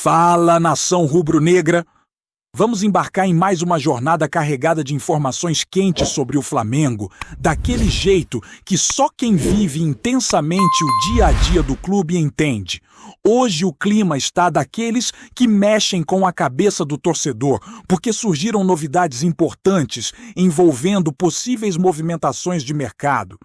Fala, nação rubro-negra! Vamos embarcar em mais uma jornada carregada de informações quentes sobre o Flamengo, daquele jeito que só quem vive intensamente o dia a dia do clube entende. Hoje o clima está daqueles que mexem com a cabeça do torcedor, porque surgiram novidades importantes envolvendo possíveis movimentações de mercado,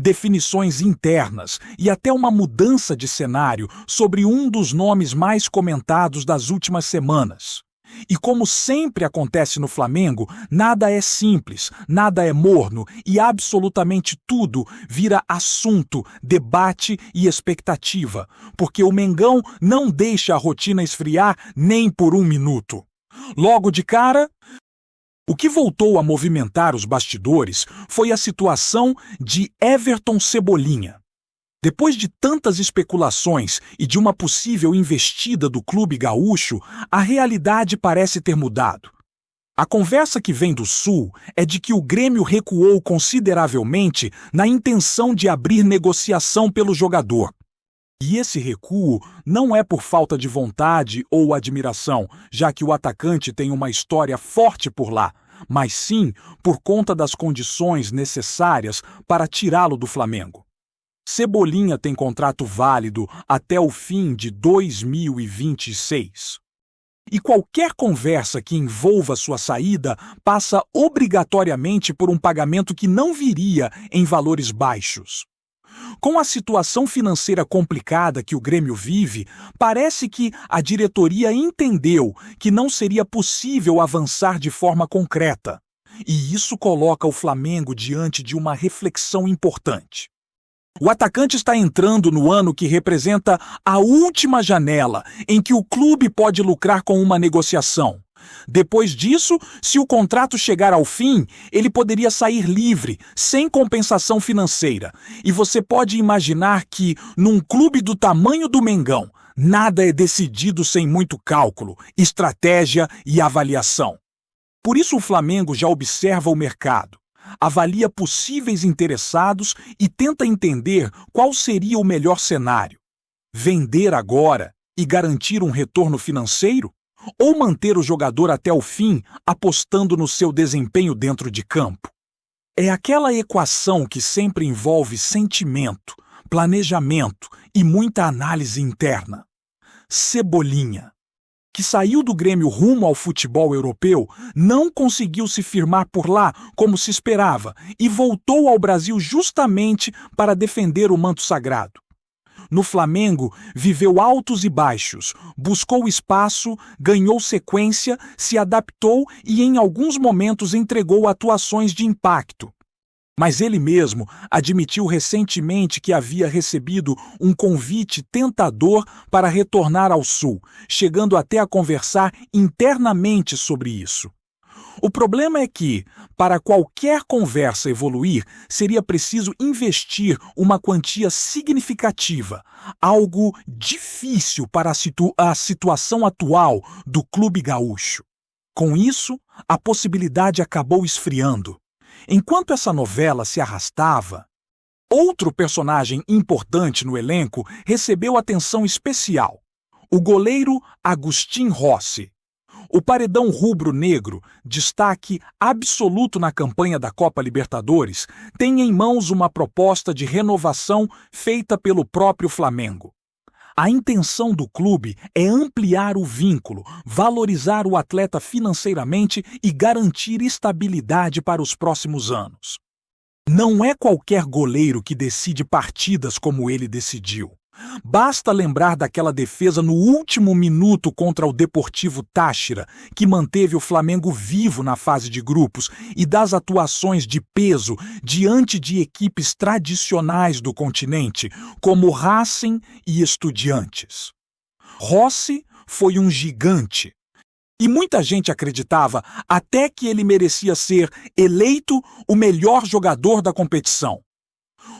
definições internas e até uma mudança de cenário sobre um dos nomes mais comentados das últimas semanas. E como sempre acontece no Flamengo, nada é simples, nada é morno e absolutamente tudo vira assunto, debate e expectativa, porque o Mengão não deixa a rotina esfriar nem por um minuto. Logo de cara, o que voltou a movimentar os bastidores foi a situação de Everton Cebolinha. Depois de tantas especulações e de uma possível investida do clube gaúcho, a realidade parece ter mudado. A conversa que vem do Sul é de que o Grêmio recuou consideravelmente na intenção de abrir negociação pelo jogador. E esse recuo não é por falta de vontade ou admiração, já que o atacante tem uma história forte por lá, mas sim por conta das condições necessárias para tirá-lo do Flamengo. Cebolinha tem contrato válido até o fim de 2026. E qualquer conversa que envolva sua saída passa obrigatoriamente por um pagamento que não viria em valores baixos. Com a situação financeira complicada que o Grêmio vive, parece que a diretoria entendeu que não seria possível avançar de forma concreta. E isso coloca o Flamengo diante de uma reflexão importante. O atacante está entrando no ano que representa a última janela em que o clube pode lucrar com uma negociação. Depois disso, se o contrato chegar ao fim, ele poderia sair livre, sem compensação financeira. E você pode imaginar que, num clube do tamanho do Mengão, nada é decidido sem muito cálculo, estratégia e avaliação. Por isso o Flamengo já observa o mercado, avalia possíveis interessados e tenta entender qual seria o melhor cenário. Vender agora e garantir um retorno financeiro? Ou manter o jogador até o fim, apostando no seu desempenho dentro de campo? É aquela equação que sempre envolve sentimento, planejamento e muita análise interna. Cebolinha, que saiu do Grêmio rumo ao futebol europeu, não conseguiu se firmar por lá como se esperava e voltou ao Brasil justamente para defender o manto sagrado. No Flamengo, viveu altos e baixos, buscou espaço, ganhou sequência, se adaptou e em alguns momentos entregou atuações de impacto. Mas ele mesmo admitiu recentemente que havia recebido um convite tentador para retornar ao Sul, chegando até a conversar internamente sobre isso. O problema é que, para qualquer conversa evoluir, seria preciso investir uma quantia significativa, algo difícil para a situação atual do clube gaúcho. Com isso, a possibilidade acabou esfriando. Enquanto essa novela se arrastava, outro personagem importante no elenco recebeu atenção especial: o goleiro Agustín Rossi. O paredão rubro-negro, destaque absoluto na campanha da Copa Libertadores, tem em mãos uma proposta de renovação feita pelo próprio Flamengo. A intenção do clube é ampliar o vínculo, valorizar o atleta financeiramente e garantir estabilidade para os próximos anos. Não é qualquer goleiro que decide partidas como ele decidiu. Basta lembrar daquela defesa no último minuto contra o Deportivo Táchira, que manteve o Flamengo vivo na fase de grupos, e das atuações de peso diante de equipes tradicionais do continente, como Racing e Estudiantes. Rossi foi um gigante. E muita gente acreditava até que ele merecia ser eleito o melhor jogador da competição.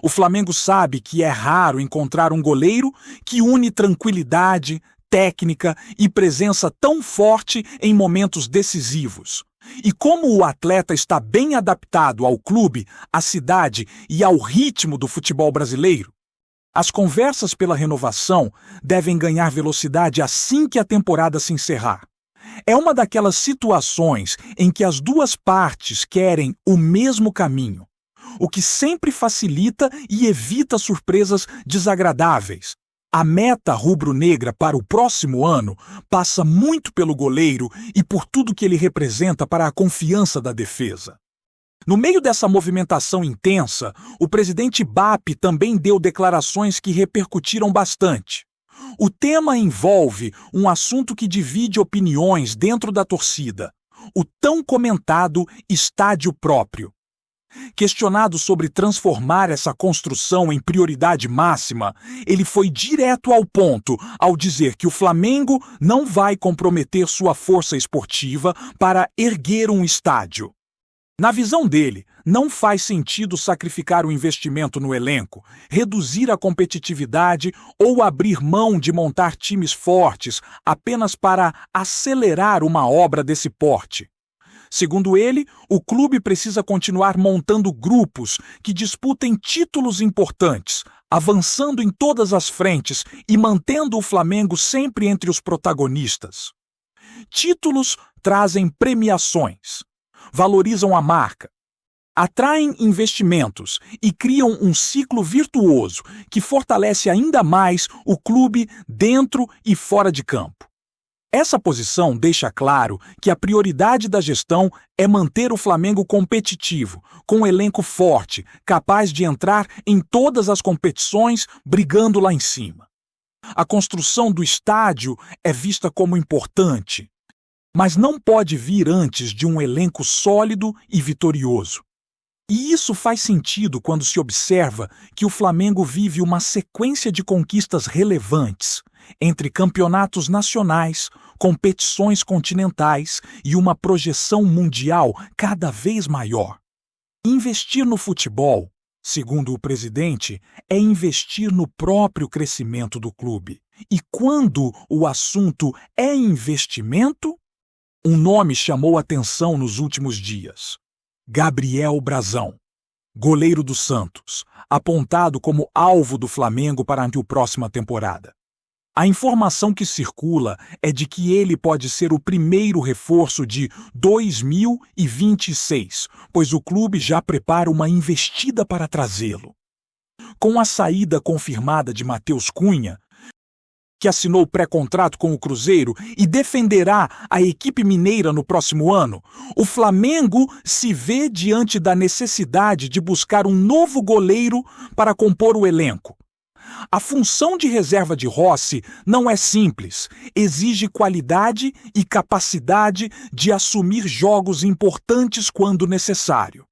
O Flamengo sabe que é raro encontrar um goleiro que une tranquilidade, técnica e presença tão forte em momentos decisivos. E como o atleta está bem adaptado ao clube, à cidade e ao ritmo do futebol brasileiro, As conversas pela renovação devem ganhar velocidade assim que a temporada se encerrar. É uma daquelas situações em que as duas partes querem o mesmo caminho, o que sempre facilita e evita surpresas desagradáveis. A meta rubro-negra para o próximo ano passa muito pelo goleiro e por tudo que ele representa para a confiança da defesa. No meio dessa movimentação intensa, o presidente BAP também deu declarações que repercutiram bastante. O tema envolve um assunto que divide opiniões dentro da torcida: o tão comentado estádio próprio. Questionado sobre transformar essa construção em prioridade máxima, ele foi direto ao ponto ao dizer que o Flamengo não vai comprometer sua força esportiva para erguer um estádio. Na visão dele, não faz sentido sacrificar o investimento no elenco, reduzir a competitividade ou abrir mão de montar times fortes apenas para acelerar uma obra desse porte. Segundo ele, o clube precisa continuar montando grupos que disputem títulos importantes, avançando em todas as frentes e mantendo o Flamengo sempre entre os protagonistas. Títulos trazem premiações, valorizam a marca, atraem investimentos e criam um ciclo virtuoso que fortalece ainda mais o clube dentro e fora de campo. Essa posição deixa claro que a prioridade da gestão é manter o Flamengo competitivo, com um elenco forte, capaz de entrar em todas as competições, brigando lá em cima. A construção do estádio é vista como importante, mas não pode vir antes de um elenco sólido e vitorioso. E isso faz sentido quando se observa que o Flamengo vive uma sequência de conquistas relevantes entre campeonatos nacionais, competições continentais e uma projeção mundial cada vez maior. Investir no futebol, segundo o presidente, é investir no próprio crescimento do clube. E quando o assunto é investimento, um nome chamou atenção nos últimos dias: Gabriel Brazão, goleiro do Santos, apontado como alvo do Flamengo para a próxima temporada. A informação que circula é de que ele pode ser o primeiro reforço de 2026, pois o clube já prepara uma investida para trazê-lo. Com a saída confirmada de Matheus Cunha, que assinou pré-contrato com o Cruzeiro e defenderá a equipe mineira no próximo ano, o Flamengo se vê diante da necessidade de buscar um novo goleiro para compor o elenco. A função de reserva de Rossi não é simples, exige qualidade e capacidade de assumir jogos importantes quando necessário.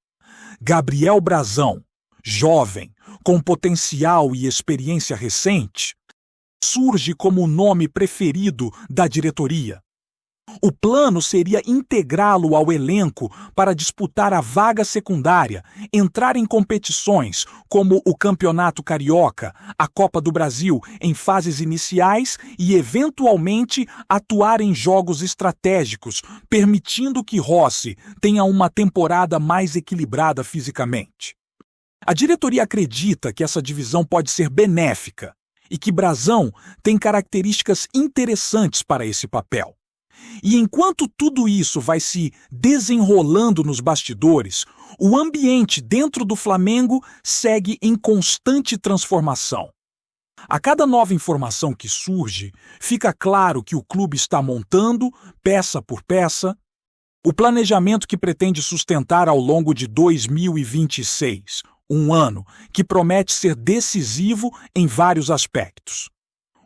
Gabriel Brazão, jovem, com potencial e experiência recente, surge como o nome preferido da diretoria. O plano seria integrá-lo ao elenco para disputar a vaga secundária, entrar em competições como o Campeonato Carioca, a Copa do Brasil em fases iniciais e, eventualmente, atuar em jogos estratégicos, permitindo que Rossi tenha uma temporada mais equilibrada fisicamente. A diretoria acredita que essa divisão pode ser benéfica e que Brazão tem características interessantes para esse papel. E enquanto tudo isso vai se desenrolando nos bastidores, o ambiente dentro do Flamengo segue em constante transformação. A cada nova informação que surge, fica claro que o clube está montando, peça por peça, o planejamento que pretende sustentar ao longo de 2026, um ano que promete ser decisivo em vários aspectos.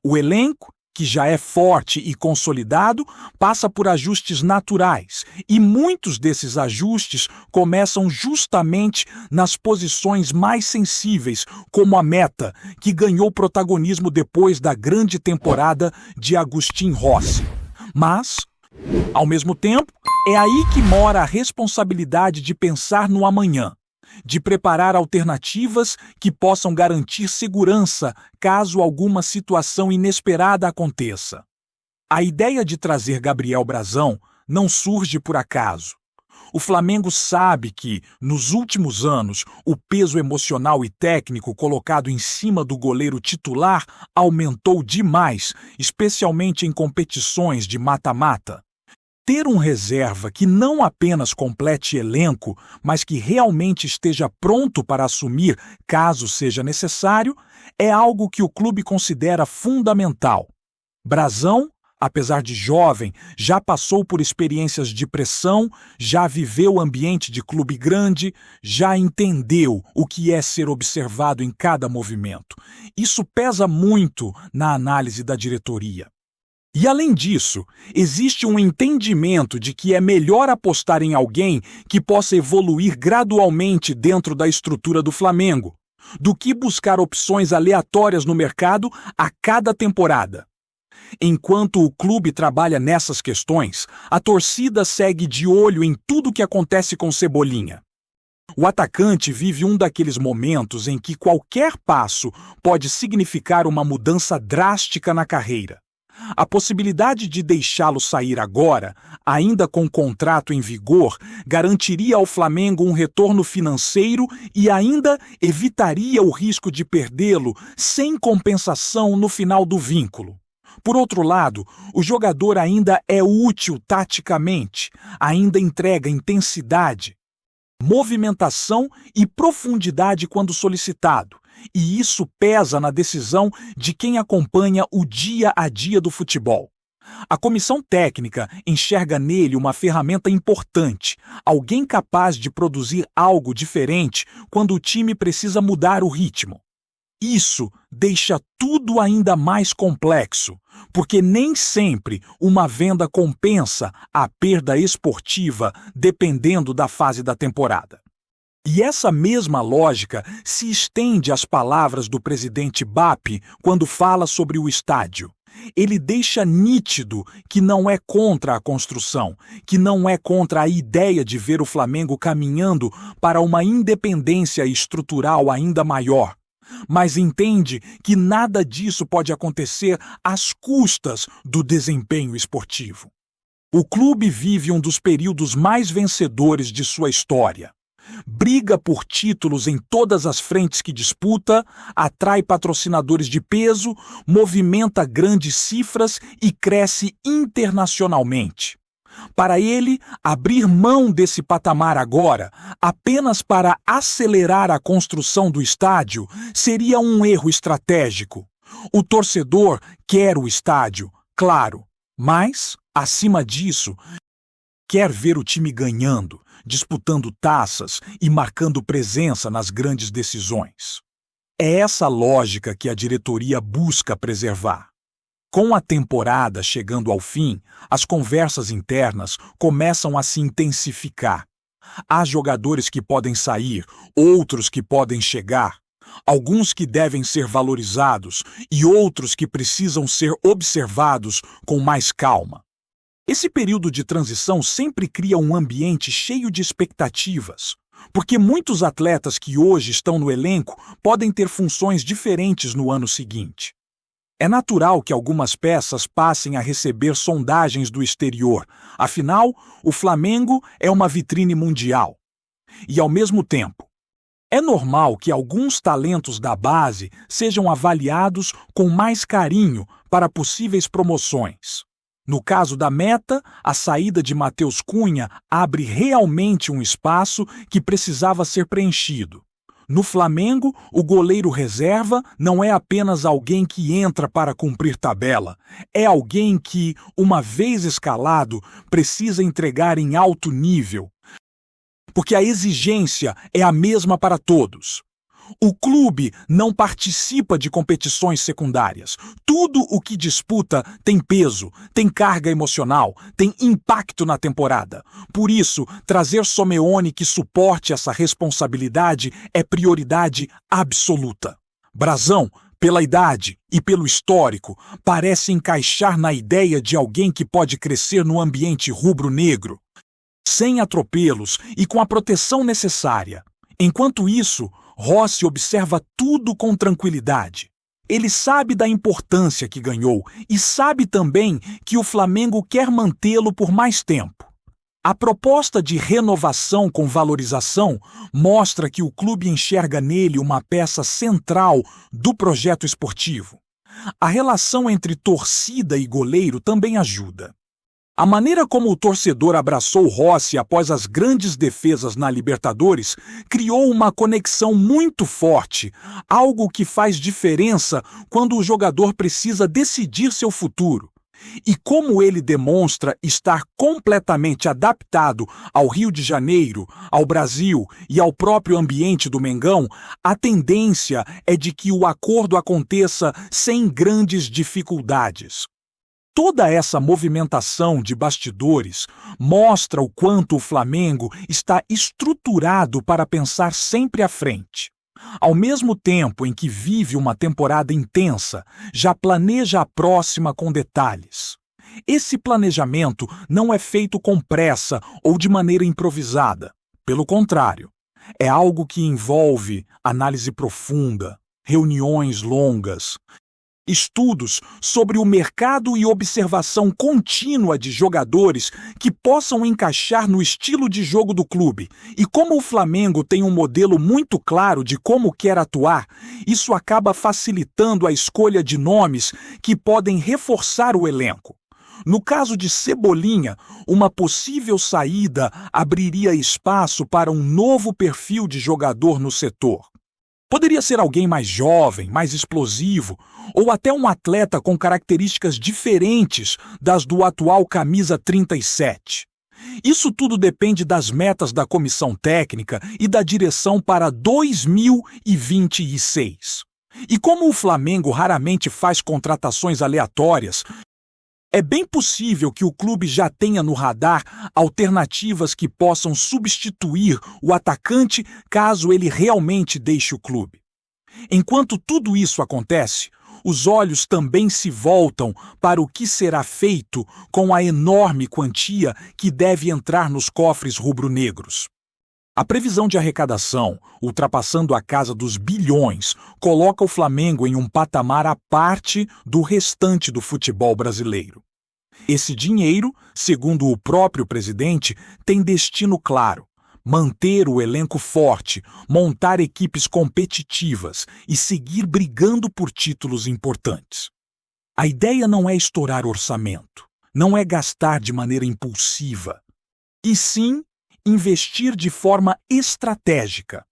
O elenco, que já é forte e consolidado, passa por ajustes naturais, e muitos desses ajustes começam justamente nas posições mais sensíveis, como a meta, que ganhou protagonismo depois da grande temporada de Agustín Rossi. Mas, ao mesmo tempo, é aí que mora a responsabilidade de pensar no amanhã, de preparar alternativas que possam garantir segurança caso alguma situação inesperada aconteça. A ideia de trazer Gabriel Brazão não surge por acaso. O Flamengo sabe que, nos últimos anos, o peso emocional e técnico colocado em cima do goleiro titular aumentou demais, especialmente em competições de mata-mata. Ter um reserva que não apenas complete elenco, mas que realmente esteja pronto para assumir, caso seja necessário, é algo que o clube considera fundamental. Brazão, apesar de jovem, já passou por experiências de pressão, já viveu ambiente de clube grande, já entendeu o que é ser observado em cada movimento. Isso pesa muito na análise da diretoria. E além disso, existe um entendimento de que é melhor apostar em alguém que possa evoluir gradualmente dentro da estrutura do Flamengo, do que buscar opções aleatórias no mercado a cada temporada. Enquanto o clube trabalha nessas questões, a torcida segue de olho em tudo que acontece com Cebolinha. O atacante vive um daqueles momentos em que qualquer passo pode significar uma mudança drástica na carreira. A possibilidade de deixá-lo sair agora, ainda com o contrato em vigor, garantiria ao Flamengo um retorno financeiro e ainda evitaria o risco de perdê-lo sem compensação no final do vínculo. Por outro lado, o jogador ainda é útil taticamente, ainda entrega intensidade, movimentação e profundidade quando solicitado, e isso pesa na decisão de quem acompanha o dia a dia do futebol. A comissão técnica enxerga nele uma ferramenta importante, alguém capaz de produzir algo diferente quando o time precisa mudar o ritmo. Isso deixa tudo ainda mais complexo, porque nem sempre uma venda compensa a perda esportiva dependendo da fase da temporada. E essa mesma lógica se estende às palavras do presidente BAP quando fala sobre o estádio. Ele deixa nítido que não é contra a construção, que não é contra a ideia de ver o Flamengo caminhando para uma independência estrutural ainda maior, mas entende que nada disso pode acontecer às custas do desempenho esportivo. O clube vive um dos períodos mais vencedores de sua história. Briga por títulos em todas as frentes que disputa, atrai patrocinadores de peso, movimenta grandes cifras e cresce internacionalmente. Para ele, abrir mão desse patamar agora, apenas para acelerar a construção do estádio, seria um erro estratégico. O torcedor quer o estádio, claro, mas, acima disso, quer ver o time ganhando, disputando taças e marcando presença nas grandes decisões. É essa lógica que a diretoria busca preservar. Com a temporada chegando ao fim, as conversas internas começam a se intensificar. Há jogadores que podem sair, outros que podem chegar, alguns que devem ser valorizados e outros que precisam ser observados com mais calma. Esse período de transição sempre cria um ambiente cheio de expectativas, porque muitos atletas que hoje estão no elenco podem ter funções diferentes no ano seguinte. É natural que algumas peças passem a receber sondagens do exterior, afinal, o Flamengo é uma vitrine mundial. E, ao mesmo tempo, é normal que alguns talentos da base sejam avaliados com mais carinho para possíveis promoções. No caso da Meta, a saída de Matheus Cunha abre realmente um espaço que precisava ser preenchido. No Flamengo, o goleiro reserva não é apenas alguém que entra para cumprir tabela, é alguém que, uma vez escalado, precisa entregar em alto nível, porque a exigência é a mesma para todos. O clube não participa de competições secundárias. Tudo o que disputa tem peso, tem carga emocional, tem impacto na temporada. Por isso, trazer Someone que suporte essa responsabilidade é prioridade absoluta. Brazão, pela idade e pelo histórico, parece encaixar na ideia de alguém que pode crescer no ambiente rubro-negro, sem atropelos e com a proteção necessária. Enquanto isso, Rossi observa tudo com tranquilidade. Ele sabe da importância que ganhou e sabe também que o Flamengo quer mantê-lo por mais tempo. A proposta de renovação com valorização mostra que o clube enxerga nele uma peça central do projeto esportivo. A relação entre torcida e goleiro também ajuda. A maneira como o torcedor abraçou Rossi após as grandes defesas na Libertadores criou uma conexão muito forte, algo que faz diferença quando o jogador precisa decidir seu futuro. E como ele demonstra estar completamente adaptado ao Rio de Janeiro, ao Brasil e ao próprio ambiente do Mengão, a tendência é de que o acordo aconteça sem grandes dificuldades. Toda essa movimentação de bastidores mostra o quanto o Flamengo está estruturado para pensar sempre à frente. Ao mesmo tempo em que vive uma temporada intensa, já planeja a próxima com detalhes. Esse planejamento não é feito com pressa ou de maneira improvisada. Pelo contrário, é algo que envolve análise profunda, reuniões longas, estudos sobre o mercado e observação contínua de jogadores que possam encaixar no estilo de jogo do clube. E como o Flamengo tem um modelo muito claro de como quer atuar, isso acaba facilitando a escolha de nomes que podem reforçar o elenco. No caso de Cebolinha, uma possível saída abriria espaço para um novo perfil de jogador no setor. Poderia ser alguém mais jovem, mais explosivo, ou até um atleta com características diferentes das do atual camisa 37. Isso tudo depende das metas da comissão técnica e da direção para 2026. E como o Flamengo raramente faz contratações aleatórias, é bem possível que o clube já tenha no radar alternativas que possam substituir o atacante caso ele realmente deixe o clube. Enquanto tudo isso acontece, os olhos também se voltam para o que será feito com a enorme quantia que deve entrar nos cofres rubro-negros. A previsão de arrecadação, ultrapassando a casa dos bilhões, coloca o Flamengo em um patamar à parte do restante do futebol brasileiro. Esse dinheiro, segundo o próprio presidente, tem destino claro: manter o elenco forte, montar equipes competitivas e seguir brigando por títulos importantes. A ideia não é estourar orçamento, não é gastar de maneira impulsiva, e sim investir de forma estratégica.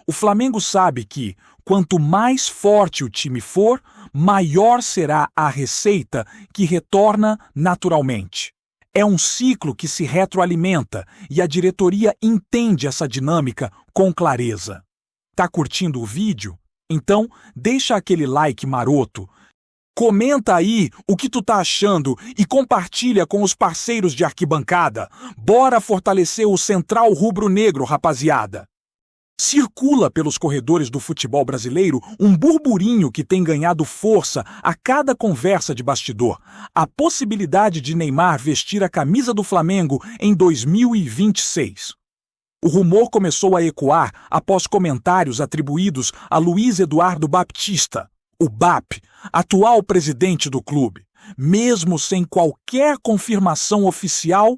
O Flamengo sabe que, quanto mais forte o time for, maior será a receita que retorna naturalmente. É um ciclo que se retroalimenta e a diretoria entende essa dinâmica com clareza. Tá curtindo o vídeo? Então, deixa aquele like maroto. Comenta aí o que tu tá achando e compartilha com os parceiros de arquibancada. Bora fortalecer o Central Rubro-Negro, rapaziada! Circula pelos corredores do futebol brasileiro um burburinho que tem ganhado força a cada conversa de bastidor: a possibilidade de Neymar vestir a camisa do Flamengo em 2026. O rumor começou a ecoar após comentários atribuídos a Luiz Eduardo Baptista, o BAP, atual presidente do clube. Mesmo sem qualquer confirmação oficial,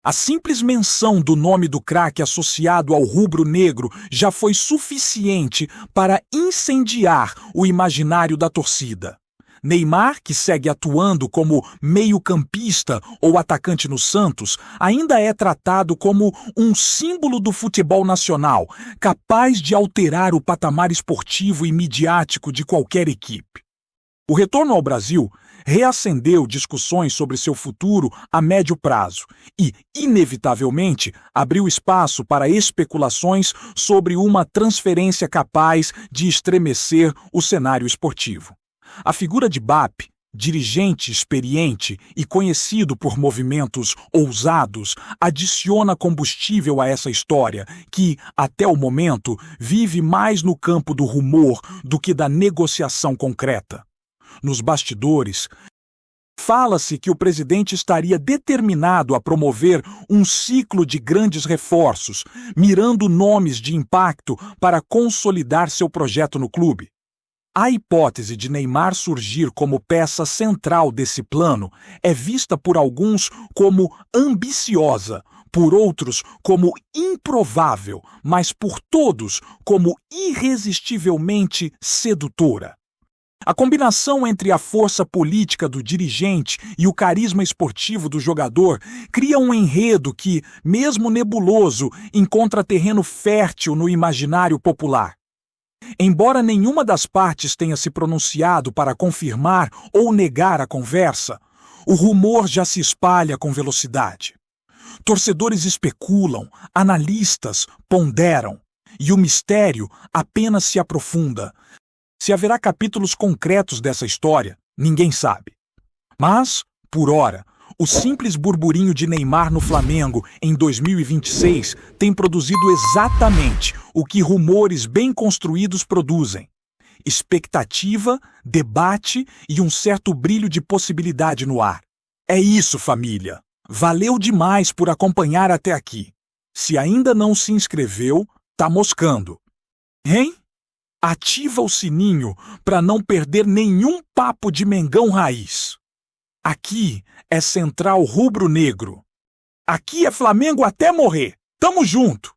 a simples menção do nome do craque associado ao rubro-negro já foi suficiente para incendiar o imaginário da torcida. Neymar, que segue atuando como meio-campista ou atacante no Santos, ainda é tratado como um símbolo do futebol nacional, capaz de alterar o patamar esportivo e midiático de qualquer equipe. O retorno ao Brasil reacendeu discussões sobre seu futuro a médio prazo e, inevitavelmente, abriu espaço para especulações sobre uma transferência capaz de estremecer o cenário esportivo. A figura de BAP, dirigente experiente e conhecido por movimentos ousados, adiciona combustível a essa história que, até o momento, vive mais no campo do rumor do que da negociação concreta. Nos bastidores, fala-se que o presidente estaria determinado a promover um ciclo de grandes reforços, mirando nomes de impacto para consolidar seu projeto no clube. A hipótese de Neymar surgir como peça central desse plano é vista por alguns como ambiciosa, por outros como improvável, mas por todos como irresistivelmente sedutora. A combinação entre a força política do dirigente e o carisma esportivo do jogador cria um enredo que, mesmo nebuloso, encontra terreno fértil no imaginário popular. Embora nenhuma das partes tenha se pronunciado para confirmar ou negar a conversa, o rumor já se espalha com velocidade. Torcedores especulam, analistas ponderam, e o mistério apenas se aprofunda. Se haverá capítulos concretos dessa história, ninguém sabe. Mas, por ora, o simples burburinho de Neymar no Flamengo em 2026 tem produzido exatamente o que rumores bem construídos produzem: expectativa, debate e um certo brilho de possibilidade no ar. É isso, família. Valeu demais por acompanhar até aqui. Se ainda não se inscreveu, tá moscando. Hein? Ativa o sininho para não perder nenhum papo de Mengão Raiz. Aqui é Central Rubro Negro. Aqui é Flamengo até morrer. Tamo junto!